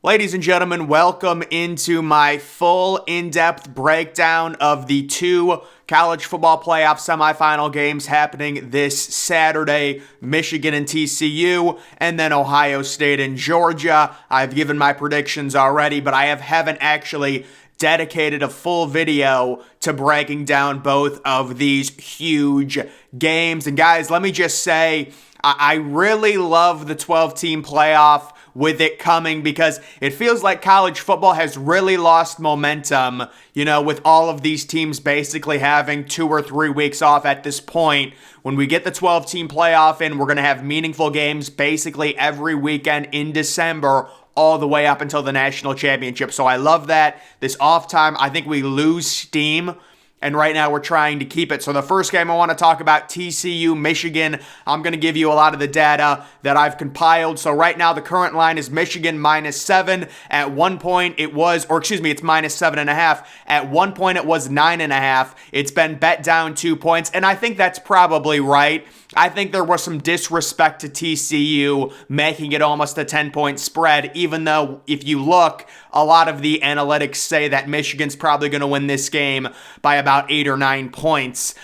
Ladies and gentlemen, welcome into my full in-depth breakdown of the two college football playoff semifinal games happening this Saturday, Michigan and TCU, and then Ohio State and Georgia. I've given my predictions already, but I haven't actually dedicated a full video to breaking down both of these huge games. And guys, let me just say, I really love the 12-team playoff with it coming because it feels like college football has really lost momentum, with all of these teams basically having 2 or 3 weeks off at this point. When we get the 12-team playoff in, we're going to have meaningful games basically every weekend in December, all the way up until the national championship. So I love that. This off time, I think we lose steam, and right now we're trying to keep it. So the first game I want to talk about, TCU, Michigan. I'm going to give you a lot of the data that I've compiled. So right now the current line is Michigan -7. At one point it was, it's -7.5. At one point it was 9.5. It's been bet down 2 points, and I think that's probably right. I think there was some disrespect to TCU making it almost a 10-point spread, even though if you look, a lot of the analytics say that Michigan's probably going to win this game by about 8 or 9 points.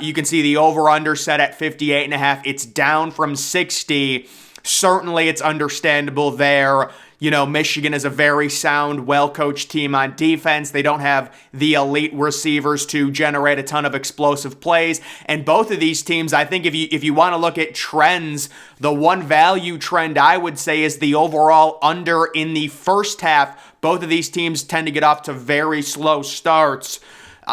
You can see the over-under set at 58.5. It's down from 60. Certainly, it's understandable there. Michigan is a very sound, well-coached team on defense. They don't have the elite receivers to generate a ton of explosive plays. And both of these teams, I think if you want to look at trends, the one value trend I would say is the overall under in the first half. Both of these teams tend to get off to very slow starts.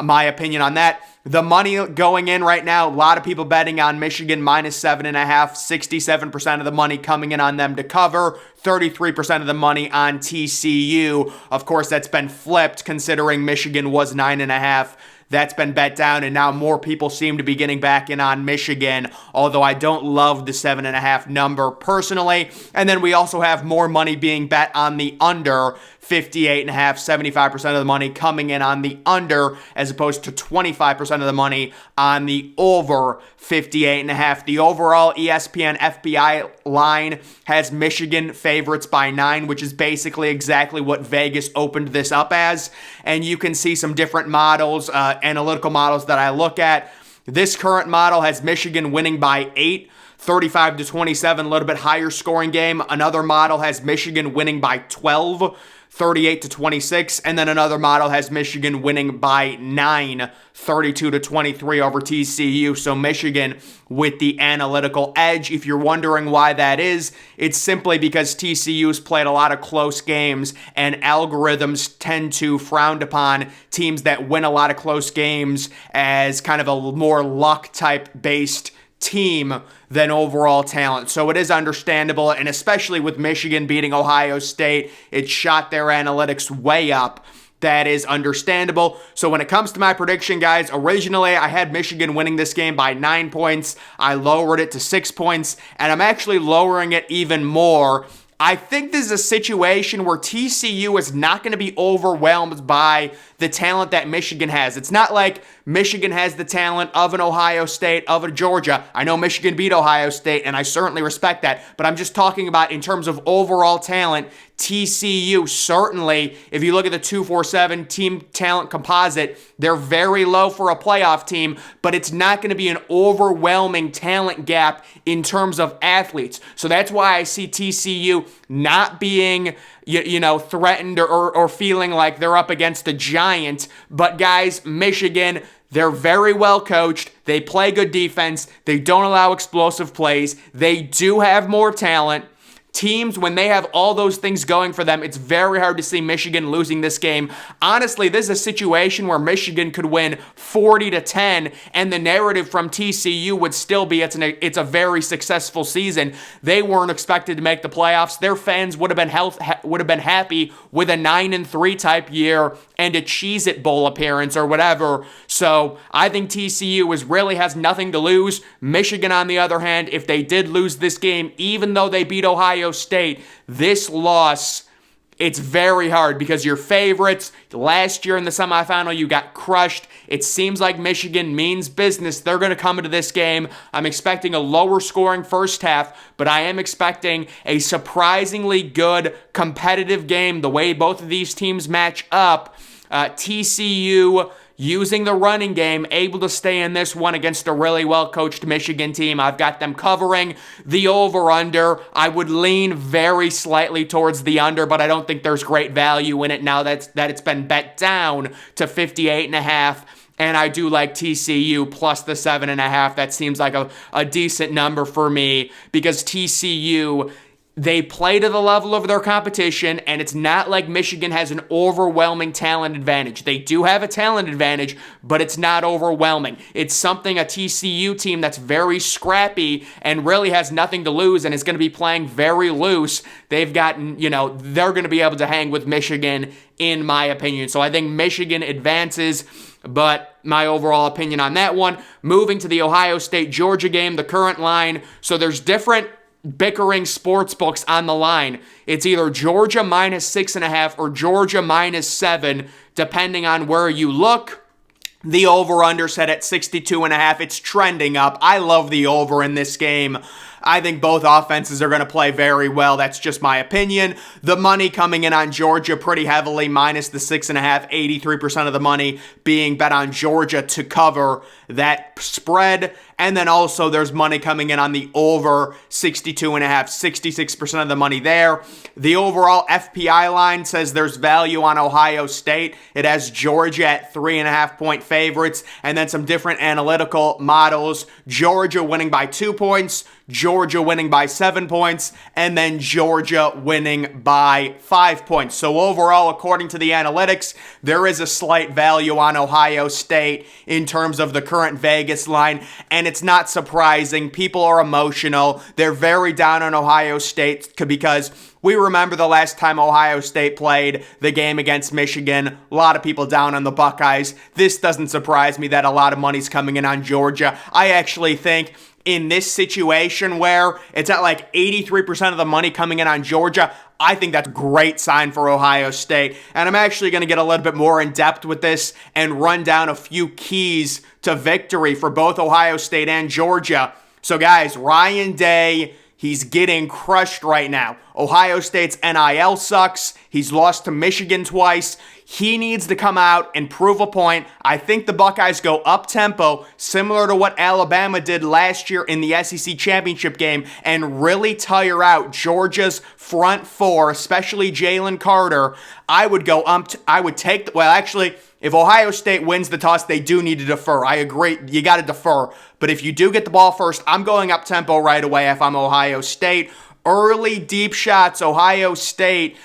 My opinion on that. The money going in right now, a lot of people betting on Michigan -7.5, 67% of the money coming in on them to cover, 33% of the money on TCU. Of course, that's been flipped considering Michigan was 9.5. That's been bet down, and now more people seem to be getting back in on Michigan, although I don't love the 7.5 number personally. And then we also have more money being bet on the under, 58.5, 75% of the money coming in on the under, as opposed to 25% of the money on the over, 58.5. The overall ESPN FPI line has Michigan favorites by 9, which is basically exactly what Vegas opened this up as. And you can see some different models, analytical models that I look at. This current model has Michigan winning by 8, 35-27, a little bit higher scoring game. Another model has Michigan winning by 12, 38-26, and then another model has Michigan winning by 9, 32-23 over TCU. So Michigan with the analytical edge. If you're wondering why that is, it's simply because TCU's played a lot of close games, and algorithms tend to frown upon teams that win a lot of close games as kind of a more luck type based team than overall talent. So it is understandable, and especially with Michigan beating Ohio State, it shot their analytics way up. That is understandable. So when it comes to my prediction, guys, originally I had Michigan winning this game by 9 points. I lowered it to 6 points, and I'm actually lowering it even more. I think this is a situation where TCU is not going to be overwhelmed by the talent that Michigan has. It's not like Michigan has the talent of an Ohio State, of a Georgia. I know Michigan beat Ohio State, and I certainly respect that, but I'm just talking about in terms of overall talent. TCU, certainly, if you look at the 247 team talent composite, they're very low for a playoff team, but it's not going to be an overwhelming talent gap in terms of athletes. So that's why I see TCU not being threatened or feeling like they're up against a giant. But guys, Michigan, they're very well coached. They play good defense. They don't allow explosive plays. They do have more talent. Teams, when they have all those things going for them, it's very hard to see Michigan losing this game. Honestly, this is a situation where Michigan could win 40-10, and the narrative from TCU would still be it's a very successful season. They weren't expected to make the playoffs. Their fans would have been happy with a 9-3 type year and a Cheez-It Bowl appearance or whatever. So I think TCU really has nothing to lose. Michigan, on the other hand, if they did lose this game, even though they beat Ohio State, this loss it's very hard because your favorites, last year in the semifinal, you got crushed. It seems like Michigan means business. They're going to come into this game. I'm expecting a lower scoring first half, but I am expecting a surprisingly good competitive game the way both of these teams match up. TCU using the running game, able to stay in this one against a really well-coached Michigan team. I've got them covering the over-under. I would lean very slightly towards the under, but I don't think there's great value in it now that it's been bet down to 58.5. And I do like TCU plus the 7.5. That seems like a decent number for me because TCU, they play to the level of their competition, and it's not like Michigan has an overwhelming talent advantage. They do have a talent advantage, but it's not overwhelming. It's something a TCU team that's very scrappy and really has nothing to lose and is going to be playing very loose. They've gotten, they're going to be able to hang with Michigan, in my opinion. So I think Michigan advances, but my overall opinion on that one. Moving to the Ohio State-Georgia game, the current line. So there's different bickering sports books on the line. It's either Georgia minus 6.5 or Georgia minus 7, depending on where you look. The over-under set at 62.5. It's trending up. I love the over in this game. I think both offenses are going to play very well. That's just my opinion. The money coming in on Georgia pretty heavily, minus the 6.5, 83% of the money being bet on Georgia to cover that spread. And then also there's money coming in on the over 62.5, 66% of the money there. The overall FPI line says there's value on Ohio State. It has Georgia at 3.5-point favorites, and then some different analytical models. Georgia winning by 2 points, Georgia winning by 7 points, and then Georgia winning by 5 points. So overall, according to the analytics, there is a slight value on Ohio State in terms of the current Vegas line, and it's not surprising. People are emotional. They're very down on Ohio State because we remember the last time Ohio State played the game against Michigan. A lot of people down on the Buckeyes. This doesn't surprise me that a lot of money's coming in on Georgia. I actually think in this situation where it's at like 83% of the money coming in on Georgia, I think that's a great sign for Ohio State. And I'm actually going to get a little bit more in depth with this and run down a few keys to victory for both Ohio State and Georgia. So guys, Ryan Day, he's getting crushed right now. Ohio State's NIL sucks. He's lost to Michigan twice. He needs to come out and prove a point. I think the Buckeyes go up-tempo, similar to what Alabama did last year in the SEC championship game, and really tire out Georgia's front four, especially Jalen Carter. I would go if Ohio State wins the toss, they do need to defer. I agree. You got to defer. But if you do get the ball first, I'm going up-tempo right away if I'm Ohio State. Early deep shots, Ohio State,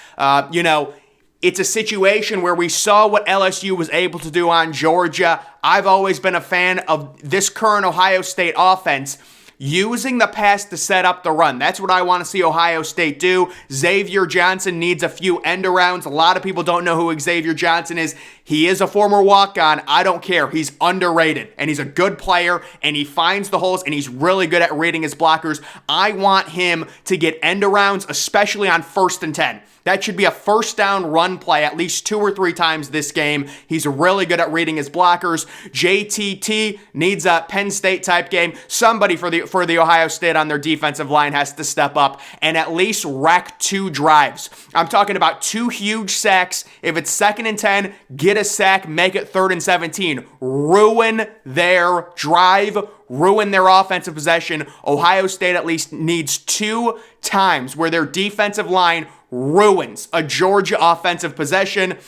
it's a situation where we saw what LSU was able to do on Georgia. I've always been a fan of this current Ohio State offense using the pass to set up the run. That's what I want to see Ohio State do. Xavier Johnson needs a few end-arounds. A lot of people don't know who Xavier Johnson is. He is a former walk-on. I don't care. He's underrated, and he's a good player, and he finds the holes, and he's really good at reading his blockers. I want him to get end-arounds, especially on 1st and 10. That should be a first down run play at least 2 or 3 times this game. He's really good at reading his blockers. JTT needs a Penn State type game. Somebody for the Ohio State on their defensive line has to step up and at least wreck 2 drives. I'm talking about 2 huge sacks. If it's 2nd and 10, get a sack, make it 3rd and 17. Ruin their drive, ruin their offensive possession. Ohio State at least needs 2 times where their defensive line ruins a Georgia offensive possession.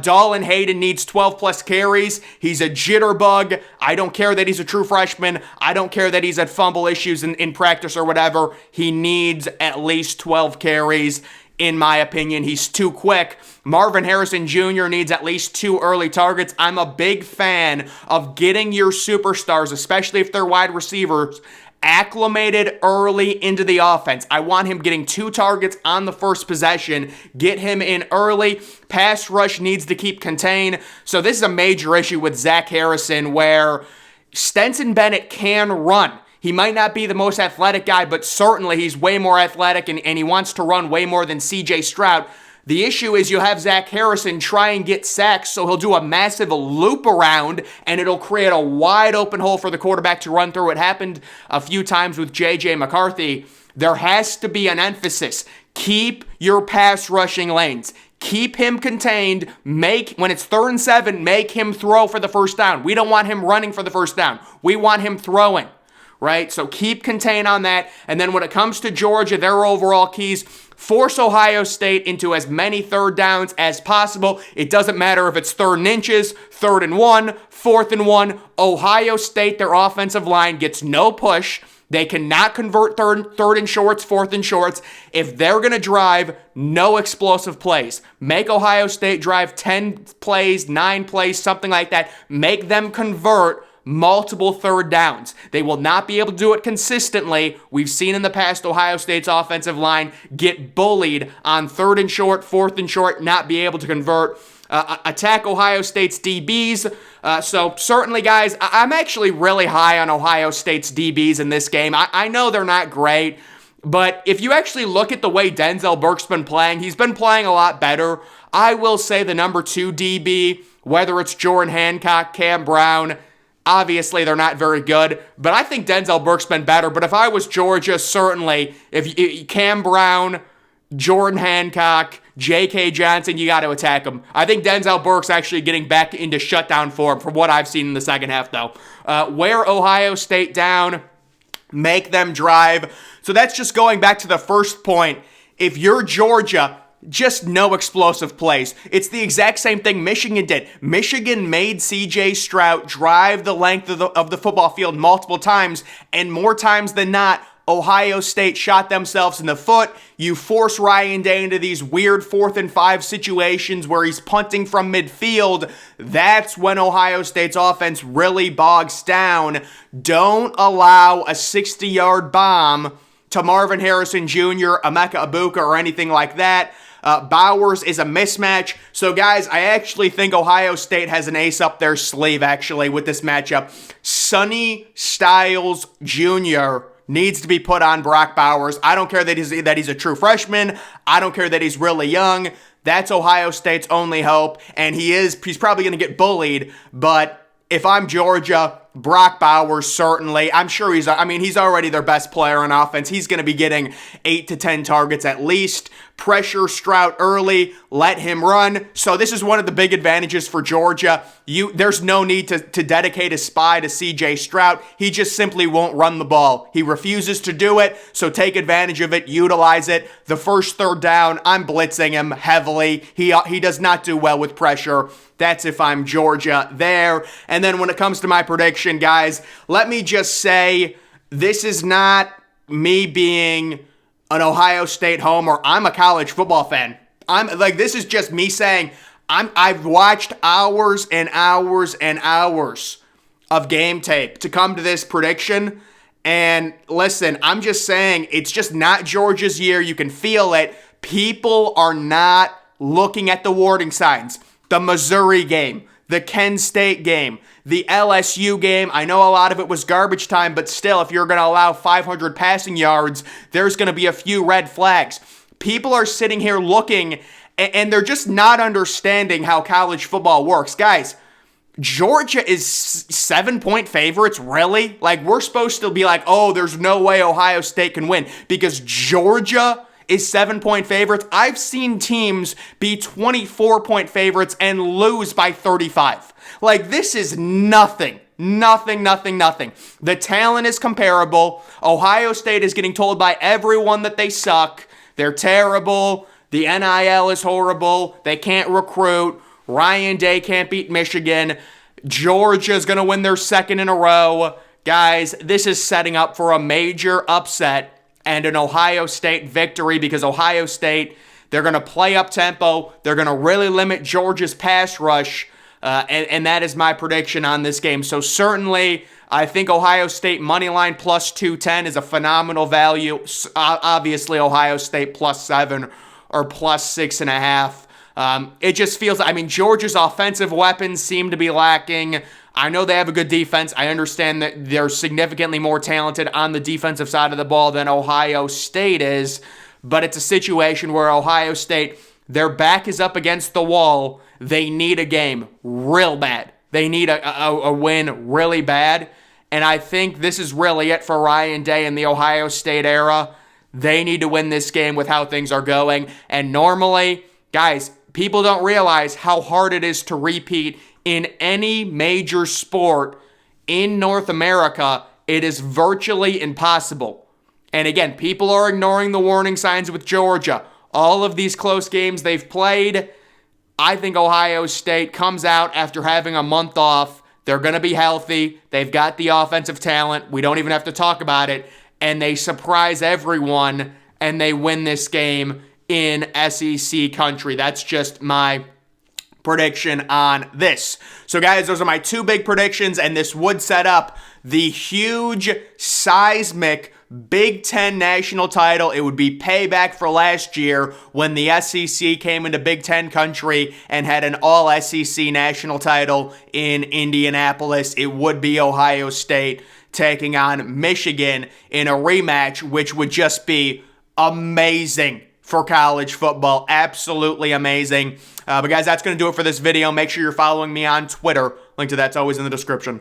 Dolan Hayden needs 12 plus carries. He's a jitterbug. I don't care that he's a true freshman. I don't care that he's had fumble issues in practice or whatever. He needs at least 12 carries. In my opinion, he's too quick. Marvin Harrison Jr. needs at least 2 early targets. I'm a big fan of getting your superstars, especially if they're wide receivers, acclimated early into the offense. I want him getting 2 targets on the first possession. Get him in early. Pass rush needs to keep contained. So this is a major issue with Zach Harrison where Stetson Bennett can run. He might not be the most athletic guy, but certainly he's way more athletic and he wants to run way more than CJ Stroud. The issue is you have Zach Harrison try and get sacks, so he'll do a massive loop around, and it'll create a wide open hole for the quarterback to run through. It happened a few times with J.J. McCarthy. There has to be an emphasis. Keep your pass rushing lanes. Keep him contained. When it's 3rd and 7, make him throw for the first down. We don't want him running for the first down. We want him throwing, right? So keep contained on that. And then when it comes to Georgia, their overall keys, force Ohio State into as many 3rd downs as possible. It doesn't matter if it's 3rd and inches, 3rd and 1, 4th and 1. Ohio State, their offensive line gets no push. They cannot convert third and shorts, 4th and shorts. If they're going to drive, no explosive plays. Make Ohio State drive 10 plays, 9 plays, something like that. Make them convert multiple 3rd downs. They will not be able to do it consistently. We've seen in the past Ohio State's offensive line get bullied on 3rd and short, 4th and short, not be able to convert. Attack Ohio State's DBs. So certainly, guys, I'm actually really high on Ohio State's DBs in this game. I know they're not great, but if you actually look at the way Denzel Burke's been playing, he's been playing a lot better. I will say the number 2 DB, whether it's Jordan Hancock, Cam Brown, obviously they're not very good, but I think Denzel Burke's been better. But if I was Georgia, certainly, if Cam Brown, Jordan Hancock, J.K. Johnson, you got to attack him. I think Denzel Burke's actually getting back into shutdown form from what I've seen in the second half, though. Wear Ohio State down, make them drive. So that's just going back to the first point. If you're Georgia, just no explosive plays. It's the exact same thing Michigan did. Michigan made C.J. Stroud drive the length of the football field multiple times, and more times than not, Ohio State shot themselves in the foot. You force Ryan Day into these weird 4th and 5 situations where he's punting from midfield. That's when Ohio State's offense really bogs down. Don't allow a 60-yard bomb to Marvin Harrison Jr., Emeka Egbuka, or anything like that. Bowers is a mismatch. So, guys, I actually think Ohio State has an ace up their sleeve, actually, with this matchup. Sonny Styles Jr. needs to be put on Brock Bowers. I don't care that he's a true freshman. I don't care that he's really young. That's Ohio State's only hope, and he's probably going to get bullied, but if I'm Georgia, Brock Bowers, certainly. I'm sure he's already their best player on offense. He's going to be getting 8 to 10 targets at least. Pressure Stroud early, let him run. So this is one of the big advantages for Georgia. There's no need to dedicate a spy to C.J. Stroud. He just simply won't run the ball. He refuses to do it, so take advantage of it, utilize it. The first 3rd down, I'm blitzing him heavily. He does not do well with pressure. That's if I'm Georgia there. And then when it comes to my prediction, guys, let me just say this is not me being an Ohio State homer. I'm a college football fan. This is just me saying I've watched hours and hours and hours of game tape to come to this prediction. And listen, I'm just saying it's just not Georgia's year. You can feel it. People are not looking at the warning signs. The Missouri game, the Kent State game, the LSU game. I know a lot of it was garbage time, but still, if you're going to allow 500 passing yards, there's going to be a few red flags. People are sitting here looking, and they're just not understanding how college football works. Guys, Georgia is 7-point favorites, really? We're supposed to be like, oh, there's no way Ohio State can win because Georgia is 7-point favorites. I've seen teams be 24-point favorites and lose by 35. This is nothing. Nothing. The talent is comparable. Ohio State is getting told by everyone that they suck. They're terrible. The NIL is horrible. They can't recruit. Ryan Day can't beat Michigan. Georgia's going to win their 2nd in a row. Guys, this is setting up for a major upset and an Ohio State victory because Ohio State, they're going to play up tempo. They're going to really limit Georgia's pass rush, and that is my prediction on this game. So certainly, I think Ohio State moneyline plus 210 is a phenomenal value. Obviously, Ohio State plus 7 or plus 6.5. It just feels, Georgia's offensive weapons seem to be lacking. I know they have a good defense. I understand that they're significantly more talented on the defensive side of the ball than Ohio State is, but it's a situation where Ohio State Their back is up against the wall. They need a game real bad. They need a win really bad. And I think this is really it for Ryan Day and the Ohio State era. They need to win this game with how things are going. And normally, guys, people don't realize how hard it is to repeat in any major sport in North America. It is virtually impossible. And again, people are ignoring the warning signs with Georgia. All of these close games they've played, I think Ohio State comes out after having a month off. They're going to be healthy. They've got the offensive talent. We don't even have to talk about it. And they surprise everyone, and they win this game in SEC country. That's just my prediction on this. So guys, those are my two big predictions, and this would set up the huge, seismic Big Ten national title. It would be payback for last year when the SEC came into Big Ten country and had an all-SEC national title in Indianapolis. It would be Ohio State taking on Michigan in a rematch, which would just be amazing for college football. Absolutely amazing. But guys, that's going to do it for this video. Make sure you're following me on Twitter. Link to that's always in the description.